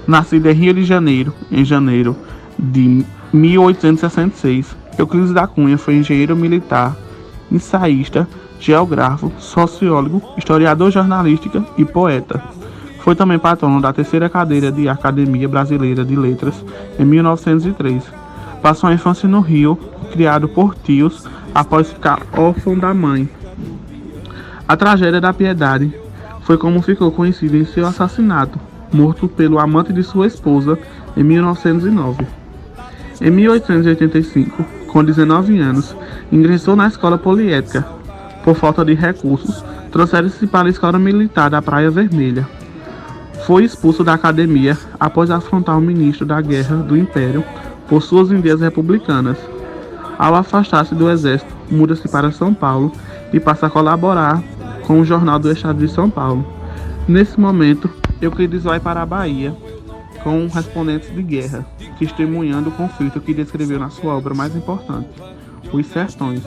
Nascido em Rio de Janeiro, em janeiro de 1866, Euclides da Cunha foi engenheiro militar, ensaísta, geógrafo, sociólogo, historiador jornalística e poeta. Foi também patrono da terceira cadeira de Academia Brasileira de Letras em 1903. Passou a infância no Rio, criado por tios após ficar órfão da mãe. A tragédia da Piedade foi como ficou conhecido em seu assassinato, morto pelo amante de sua esposa em 1909. Em 1885, com 19 anos, ingressou na Escola Politécnica. Por falta de recursos, transfere-se para a Escola Militar da Praia Vermelha. Foi expulso da academia após afrontar o ministro da Guerra do Império por suas ideias republicanas. Ao afastar-se do exército, muda-se para São Paulo e passa a colaborar com o Jornal do Estado de São Paulo. Nesse momento, Euclides vai para a Bahia com correspondentes de guerra, testemunhando o conflito que descreveu na sua obra mais importante, Os Sertões,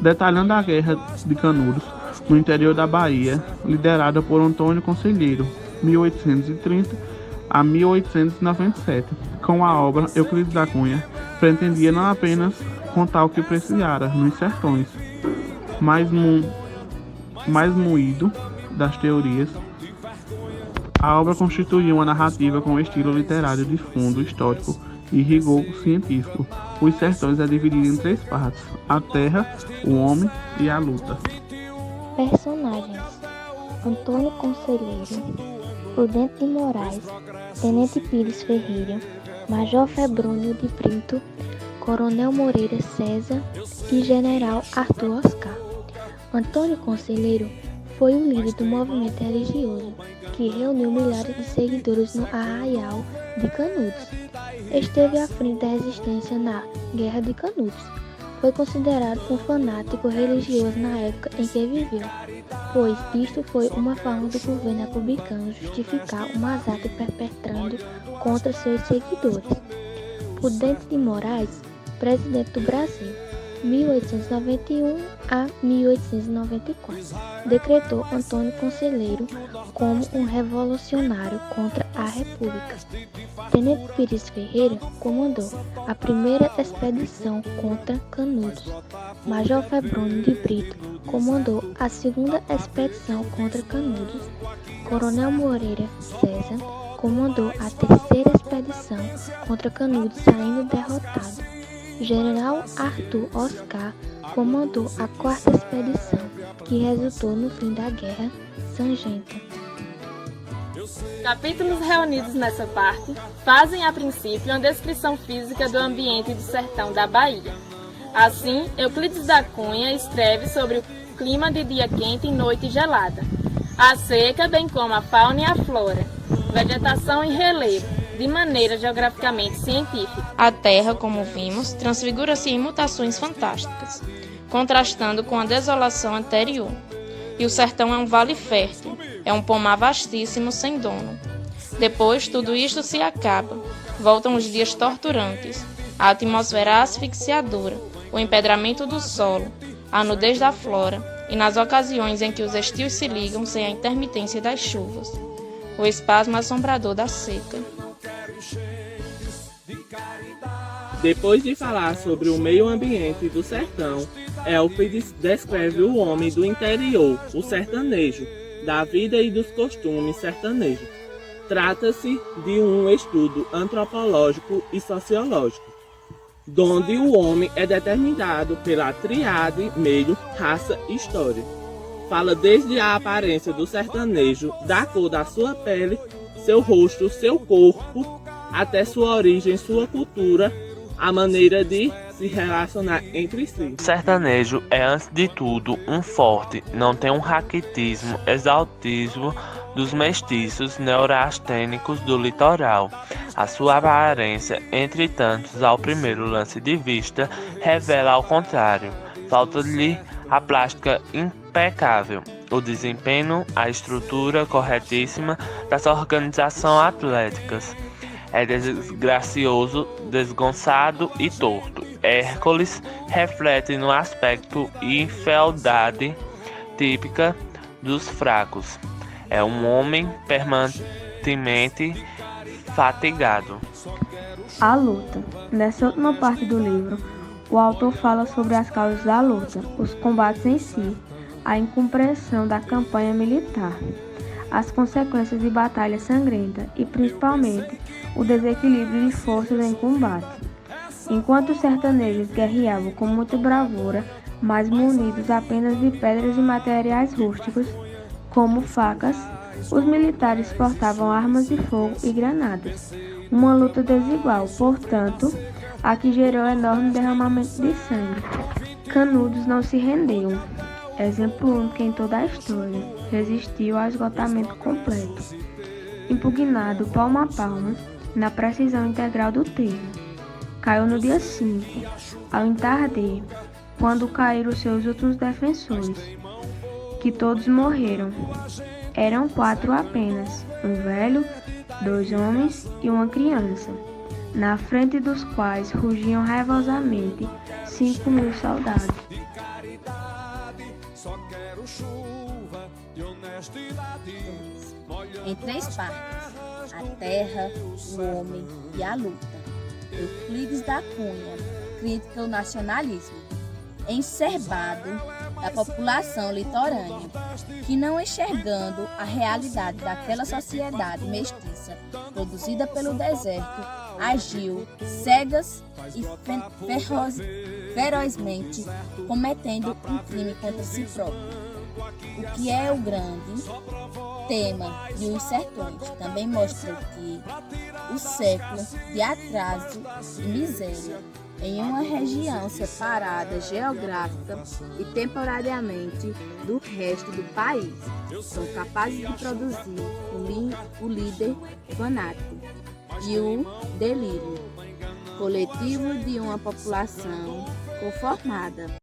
detalhando a Guerra de Canudos, no interior da Bahia, liderada por Antônio Conselheiro, 1830 a 1897. Com a obra, Euclides da Cunha pretendia não apenas contar o que precisara nos sertões, mas moído das teorias. A obra constituiu uma narrativa com estilo literário de fundo histórico e rigor científico. Os Sertões é dividido em 3 partes: a terra, o homem e a luta. Personagens: Antônio Conselheiro, Prudente de Moraes, Tenente Pires Ferreira, Major Febrônio de Brito, Coronel Moreira César e General Arthur Oscar. Antônio Conselheiro foi o líder do movimento religioso que reuniu milhares de seguidores no Arraial de Canudos. Esteve à frente da resistência na Guerra de Canudos. Foi considerado um fanático religioso na época em que viveu, pois isto foi uma forma do governo republicano justificar o massacre perpetrando contra seus seguidores. Prudente de Moraes, presidente do Brasil, 1891 a 1894, decretou Antônio Conselheiro como um revolucionário contra a República. Tenente Pires Ferreira comandou a primeira expedição contra Canudos. Major Febrônio de Brito comandou a segunda expedição contra Canudos. Coronel Moreira César comandou a terceira expedição contra Canudos, saindo derrotado. General Arthur Oscar comandou a quarta expedição, que resultou no fim da Guerra Sangenta. Capítulos reunidos nessa parte fazem a princípio uma descrição física do ambiente do sertão da Bahia. Assim, Euclides da Cunha escreve sobre o clima de dia quente e noite gelada, a seca, bem como a fauna e a flora, vegetação e relevo, de maneira geograficamente científica. A terra, como vimos, transfigura-se em mutações fantásticas, contrastando com a desolação anterior. E o sertão é um vale fértil, é um pomar vastíssimo sem dono. Depois, tudo isto se acaba. Voltam os dias torturantes, a atmosfera asfixiadora, o empedramento do solo, a nudez da flora e nas ocasiões em que os estios se ligam sem a intermitência das chuvas, o espasmo assombrador da seca. Depois de falar sobre o meio ambiente do sertão, Euclides descreve o homem do interior, o sertanejo, da vida e dos costumes sertanejos. Trata-se de um estudo antropológico e sociológico, donde o homem é determinado pela tríade meio, raça e história. Fala desde a aparência do sertanejo, da cor da sua pele, seu rosto, seu corpo, até sua origem, sua cultura, a maneira de se relacionar entre si. O sertanejo é, antes de tudo, um forte, não tem um raquitismo, exaltismo dos mestiços neurastênicos do litoral. A sua aparência, entre tantos, ao primeiro lance de vista, revela ao contrário. Falta-lhe a plástica impecável, o desempenho, a estrutura corretíssima das organizações atléticas. É desgracioso, desgonçado e torto. Hércules reflete no aspecto e fealdade típica dos fracos. É um homem permanentemente fatigado. A luta. Nessa última parte do livro, o autor fala sobre as causas da luta, os combates em si, a incompreensão da campanha militar, as consequências de batalhas sangrentas e, principalmente, o desequilíbrio de forças em combate. Enquanto os sertanejos guerreavam com muita bravura, mas munidos apenas de pedras e materiais rústicos, como facas, os militares portavam armas de fogo e granadas. Uma luta desigual, portanto, a que gerou enorme derramamento de sangue. Canudos não se rendeu. Exemplo único em toda a história, resistiu ao esgotamento completo. Impugnado palmo a palmo, na precisão integral do termo. Caiu no dia 5, ao entarder, quando caíram seus últimos defensores, que todos morreram. Eram 4 apenas, um velho, 2 homens e uma criança, na frente dos quais rugiam raivosamente 5.000 soldados. Em 3 partes: a terra, o homem e a luta. Euclides da Cunha, crítica ao nacionalismo. Encerbado da população litorânea, que não enxergando a realidade daquela sociedade mestiça produzida pelo deserto, agiu cegas e ferozmente, cometendo um crime contra si próprio. O que é o grande tema de Os Sertões também mostra que o século de atraso e miséria em uma região separada geográfica e temporariamente do resto do país são capazes de produzir o líder fanático e o delírio coletivo de uma população conformada